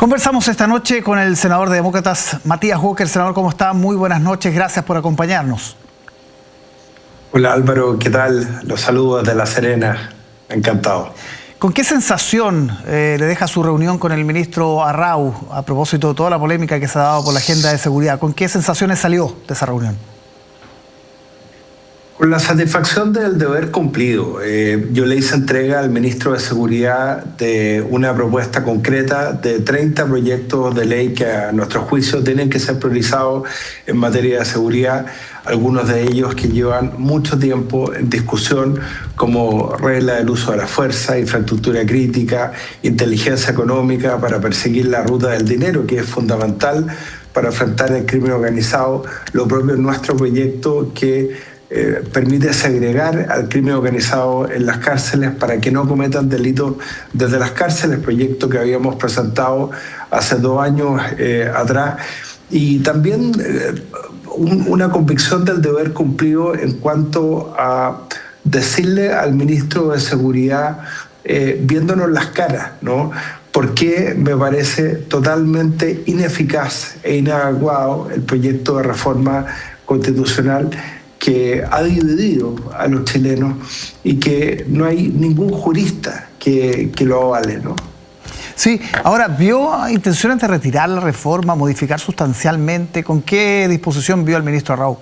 Conversamos esta noche con el senador de Demócratas, Matías Walker. Senador, ¿cómo está? Muy buenas noches, gracias por acompañarnos. Hola Álvaro, ¿qué tal? Los saludo desde La Serena, encantado. ¿Con qué sensación le deja su reunión con el ministro Arrau a propósito de toda la polémica que se ha dado por la agenda de seguridad? ¿Con qué sensaciones salió de esa reunión? Con la satisfacción del deber cumplido. Yo le hice entrega al ministro de Seguridad de una propuesta concreta de 30 proyectos de ley que a nuestro juicio tienen que ser priorizados en materia de seguridad, algunos de ellos que llevan mucho tiempo en discusión, como regla del uso de la fuerza, infraestructura crítica, inteligencia económica para perseguir la ruta del dinero, que es fundamental para enfrentar el crimen organizado. Lo propio en nuestro proyecto que permite segregar al crimen organizado en las cárceles para que no cometan delitos desde las cárceles, proyecto que habíamos presentado hace 2 años atrás. Y también una convicción del deber cumplido en cuanto a decirle al ministro de Seguridad, viéndonos las caras, ¿no?, porque me parece totalmente ineficaz e inadecuado el proyecto de reforma constitucional que ha dividido a los chilenos y que no hay ningún jurista que lo avale, ¿no? Sí, ahora, ¿vio intenciones de retirar la reforma, modificar sustancialmente? ¿Con qué disposición vio el ministro Arrau?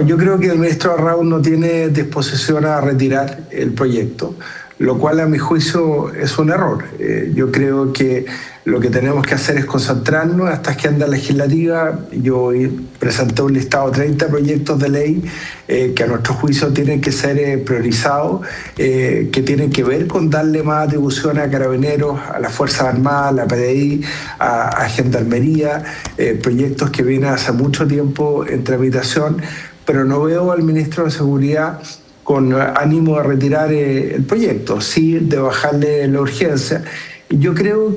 Yo creo que el ministro Arrau no tiene disposición a retirar el proyecto, lo cual a mi juicio es un error. Yo creo que lo que tenemos que hacer es concentrarnos en esta agenda legislativa. Yo hoy presenté un listado de 30 proyectos de ley que a nuestro juicio tienen que ser priorizados, que tienen que ver con darle más atribución a Carabineros, a las Fuerzas Armadas, a la PDI, a Gendarmería, proyectos que vienen hace mucho tiempo en tramitación, pero no veo al ministro de Seguridad con ánimo de retirar el proyecto, sí de bajarle la urgencia. Yo creo,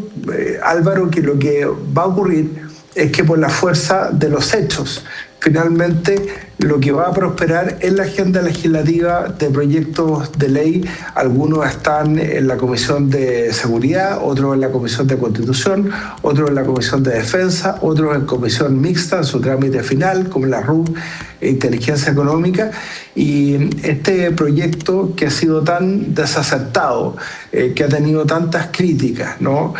Álvaro, que lo que va a ocurrir es que por la fuerza de los hechos, finalmente lo que va a prosperar es la agenda legislativa de proyectos de ley. Algunos están en la Comisión de Seguridad, otros en la Comisión de Constitución, otros en la Comisión de Defensa, otros en Comisión Mixta en su trámite final, como la RUC e Inteligencia Económica. Y este proyecto que ha sido tan desacertado, que ha tenido tantas críticas, ¿no?,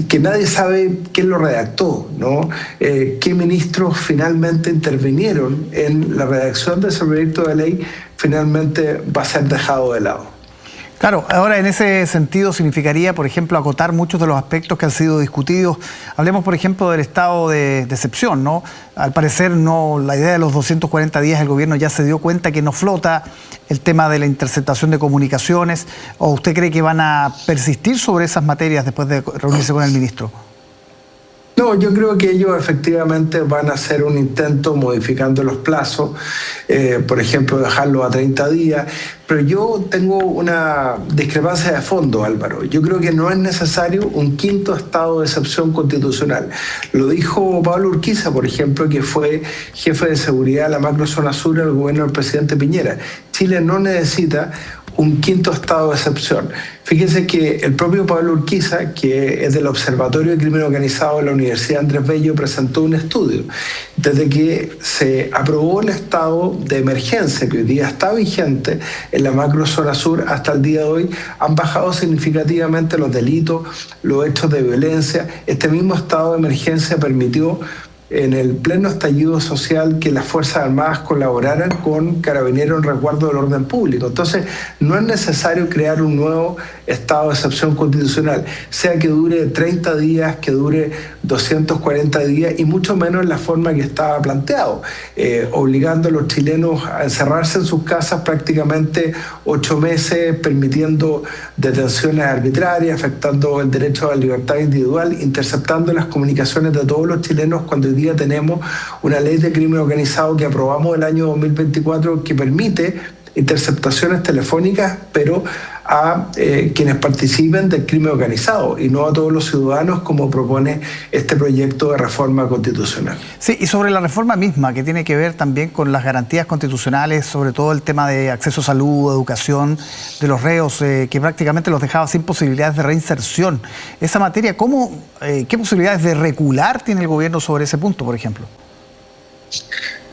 que nadie sabe quién lo redactó, ¿no?, qué ministros finalmente intervinieron en la redacción de ese proyecto de ley, finalmente va a ser dejado de lado. Claro, ahora en ese sentido significaría, por ejemplo, acotar muchos de los aspectos que han sido discutidos. Hablemos, por ejemplo, del estado de excepción, ¿no? Al parecer, no, la idea de los 240 días, el gobierno ya se dio cuenta que no flota el tema de la interceptación de comunicaciones. ¿O usted cree que van a persistir sobre esas materias después de reunirse con el ministro? No, yo creo que ellos efectivamente van a hacer un intento modificando los plazos, por ejemplo, dejarlo a 30 días, pero yo tengo una discrepancia de fondo, Álvaro. Yo creo que no es necesario un 5º estado de excepción constitucional. Lo dijo Pablo Urquiza, por ejemplo, que fue jefe de seguridad de la macrozona sur del gobierno del presidente Piñera. Chile no necesita un 5º estado de excepción. Fíjense que el propio Pablo Urquiza, que es del Observatorio de Crimen Organizado de la Universidad Andrés Bello, presentó un estudio. Desde que se aprobó el estado de emergencia, que hoy día está vigente en la macrozona sur, hasta el día de hoy, han bajado significativamente los delitos, los hechos de violencia. Este mismo estado de emergencia permitió, en el pleno estallido social, que las Fuerzas Armadas colaboraran con Carabineros en resguardo del orden público. Entonces, no es necesario crear un nuevo estado de excepción constitucional, sea que dure 30 días, que dure 240 días, y mucho menos en la forma que estaba planteado, obligando a los chilenos a encerrarse en sus casas prácticamente 8 meses, permitiendo detenciones arbitrarias, afectando el derecho a la libertad individual, interceptando las comunicaciones de todos los chilenos, cuando hoy día tenemos una ley de crimen organizado que aprobamos el año 2024 que permite interceptaciones telefónicas, pero a quienes participen del crimen organizado y no a todos los ciudadanos como propone este proyecto de reforma constitucional. Sí, y sobre la reforma misma, que tiene que ver también con las garantías constitucionales, sobre todo el tema de acceso a salud, educación de los reos, que prácticamente los dejaba sin posibilidades de reinserción. Esa materia, ¿qué posibilidades de recular tiene el gobierno sobre ese punto, por ejemplo?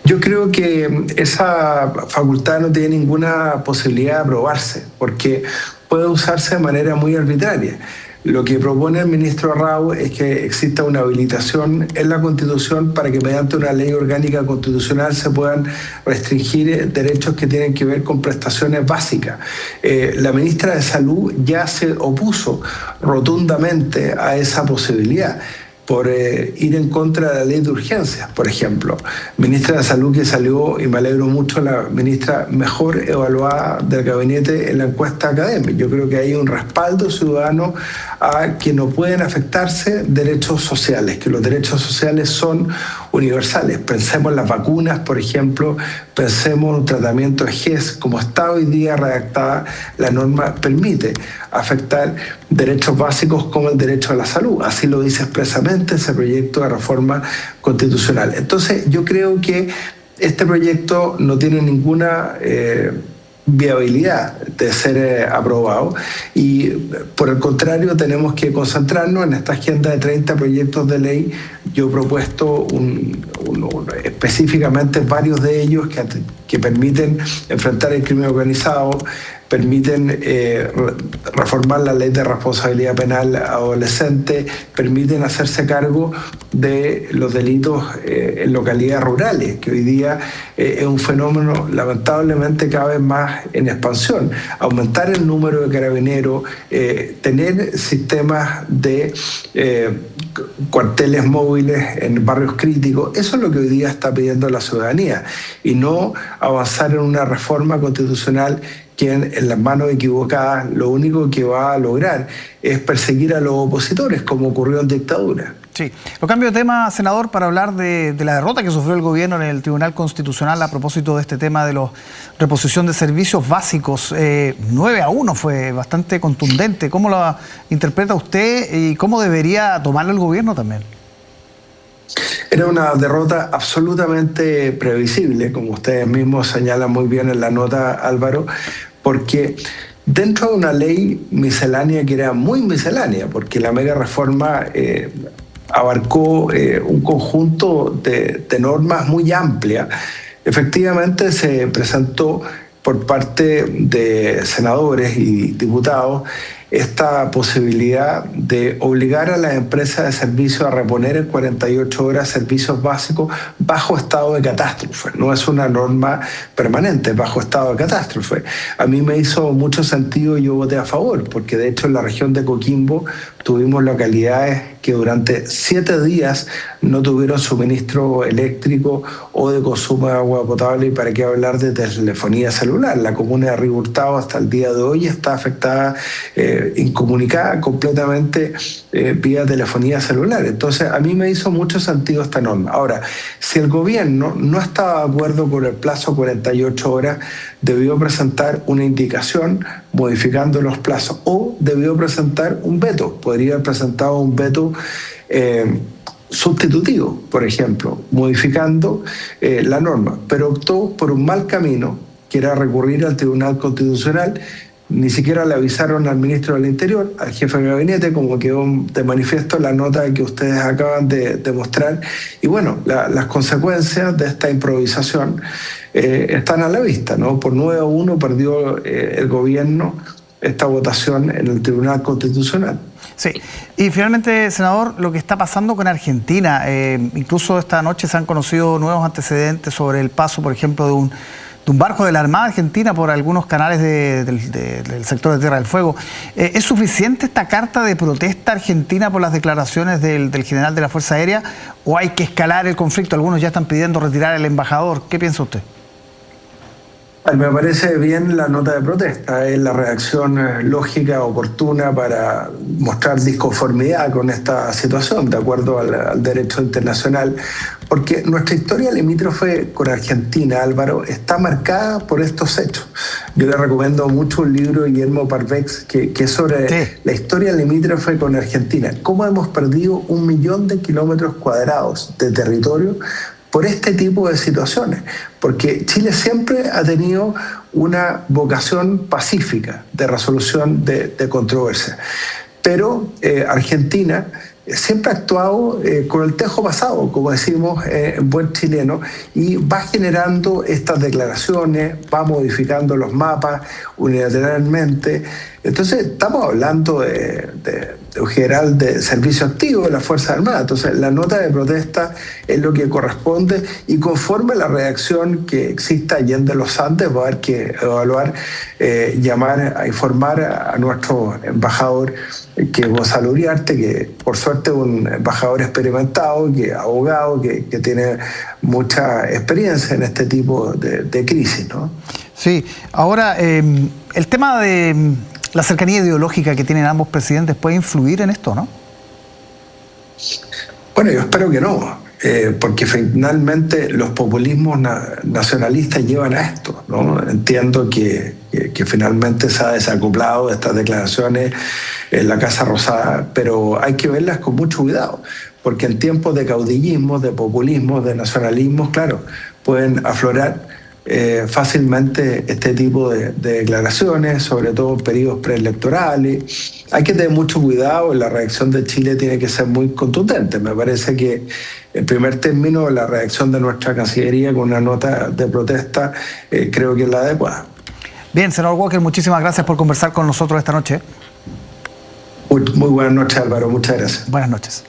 Yo creo que esa facultad no tiene ninguna posibilidad de aprobarse, porque puede usarse de manera muy arbitraria. Lo que propone el ministro Rao es que exista una habilitación en la Constitución para que mediante una ley orgánica constitucional se puedan restringir derechos que tienen que ver con prestaciones básicas. La ministra de Salud ya se opuso rotundamente a esa posibilidad, por ir en contra de la ley de urgencias, por ejemplo. Ministra de Salud que salió, y me alegro mucho, la ministra mejor evaluada del gabinete en la encuesta académica. Yo creo que hay un respaldo ciudadano a que no pueden afectarse derechos sociales, que los derechos sociales son universales. Pensemos en las vacunas, por ejemplo, pensemos en un tratamiento de GES, como está hoy día redactada, la norma permite afectar derechos básicos como el derecho a la salud. Así lo dice expresamente ese proyecto de reforma constitucional. Entonces, yo creo que este proyecto no tiene ninguna viabilidad de ser aprobado y por el contrario tenemos que concentrarnos en esta agenda de 30 proyectos de ley. Yo he propuesto específicamente varios de ellos que permiten enfrentar el crimen organizado, permiten reformar la ley de responsabilidad penal adolescente, permiten hacerse cargo de los delitos en localidades rurales, que hoy día es un fenómeno lamentablemente cada vez más en expansión. Aumentar el número de carabineros, tener sistemas de cuarteles móviles en barrios críticos, eso es lo que hoy día está pidiendo la ciudadanía, y no avanzar en una reforma constitucional que en las manos equivocadas lo único que va a lograr es perseguir a los opositores, como ocurrió en dictadura. Sí. Lo cambio de tema, senador, para hablar de la derrota que sufrió el gobierno en el Tribunal Constitucional a propósito de este tema de la reposición de servicios básicos. 9-1 fue bastante contundente. ¿Cómo lo interpreta usted y cómo debería tomarlo el gobierno también? Era una derrota absolutamente previsible, como ustedes mismos señalan muy bien en la nota, Álvaro, porque dentro de una ley miscelánea que era muy miscelánea, porque la mega reforma abarcó un conjunto de normas muy amplia, efectivamente se presentó por parte de senadores y diputados esta posibilidad de obligar a las empresas de servicios a reponer en 48 horas servicios básicos bajo estado de catástrofe. No es una norma permanente, bajo estado de catástrofe. A mí me hizo mucho sentido y yo voté a favor, porque de hecho en la región de Coquimbo tuvimos localidades que durante 7 días no tuvieron suministro eléctrico o de consumo de agua potable, y para qué hablar de telefonía celular. La comuna de Río Hurtado hasta el día de hoy está afectada, incomunicada completamente vía telefonía celular. Entonces a mí me hizo mucho sentido esta norma. Ahora, si el gobierno no estaba de acuerdo con el plazo 48 horas, debió presentar una indicación modificando los plazos o debió presentar un veto. Podría haber presentado un veto sustitutivo, por ejemplo, modificando la norma, pero optó por un mal camino, que era recurrir al Tribunal Constitucional. Ni siquiera le avisaron al ministro del Interior, al jefe de gabinete, como quedó de manifiesto la nota que ustedes acaban de mostrar. Y bueno, las consecuencias de esta improvisación están a la vista, ¿no? Por 9-1 perdió el gobierno esta votación en el Tribunal Constitucional. Sí, y finalmente, senador, lo que está pasando con Argentina, incluso esta noche se han conocido nuevos antecedentes sobre el paso, por ejemplo, de un barco de la Armada Argentina por algunos canales del sector de Tierra del Fuego. ¿Es suficiente esta carta de protesta argentina por las declaraciones del general de la Fuerza Aérea o hay que escalar el conflicto? Algunos ya están pidiendo retirar al embajador. ¿Qué piensa usted? Me parece bien la nota de protesta, es la reacción lógica, oportuna para mostrar disconformidad con esta situación, de acuerdo al derecho internacional, porque nuestra historia limítrofe con Argentina, Álvaro, está marcada por estos hechos. Yo le recomiendo mucho un libro de Guillermo Parvex que es sobre la historia limítrofe con Argentina, cómo hemos perdido 1 millón de kilómetros cuadrados de territorio por este tipo de situaciones, porque Chile siempre ha tenido una vocación pacífica de resolución de controversias, pero Argentina siempre ha actuado con el tejo pasado, como decimos en buen chileno, y va generando estas declaraciones, va modificando los mapas unilateralmente. Entonces estamos hablando de un general de servicio activo de las Fuerzas Armadas. Entonces la nota de protesta es lo que corresponde y conforme a la reacción que exista allende los Andes va a haber que evaluar, llamar a informar a nuestro embajador, que es Gonzalo Uriarte, que por suerte es un embajador experimentado, que abogado, que tiene mucha experiencia en este tipo de crisis, ¿no? Sí, ahora el tema de la cercanía ideológica que tienen ambos presidentes puede influir en esto, ¿no? Bueno, yo espero que no, porque finalmente los populismos nacionalistas llevan a esto, ¿no? Entiendo que finalmente se ha desacoplado de estas declaraciones en la Casa Rosada, pero hay que verlas con mucho cuidado, porque en tiempos de caudillismo, de populismo, de nacionalismo, claro, pueden aflorar fácilmente este tipo de declaraciones, sobre todo en periodos preelectorales. Hay que tener mucho cuidado, la reacción de Chile tiene que ser muy contundente. Me parece que en primer término la reacción de nuestra Cancillería con una nota de protesta creo que es la adecuada. Bien, senador Walker, muchísimas gracias por conversar con nosotros esta noche. Muy buenas noches, Álvaro, muchas gracias. Buenas noches.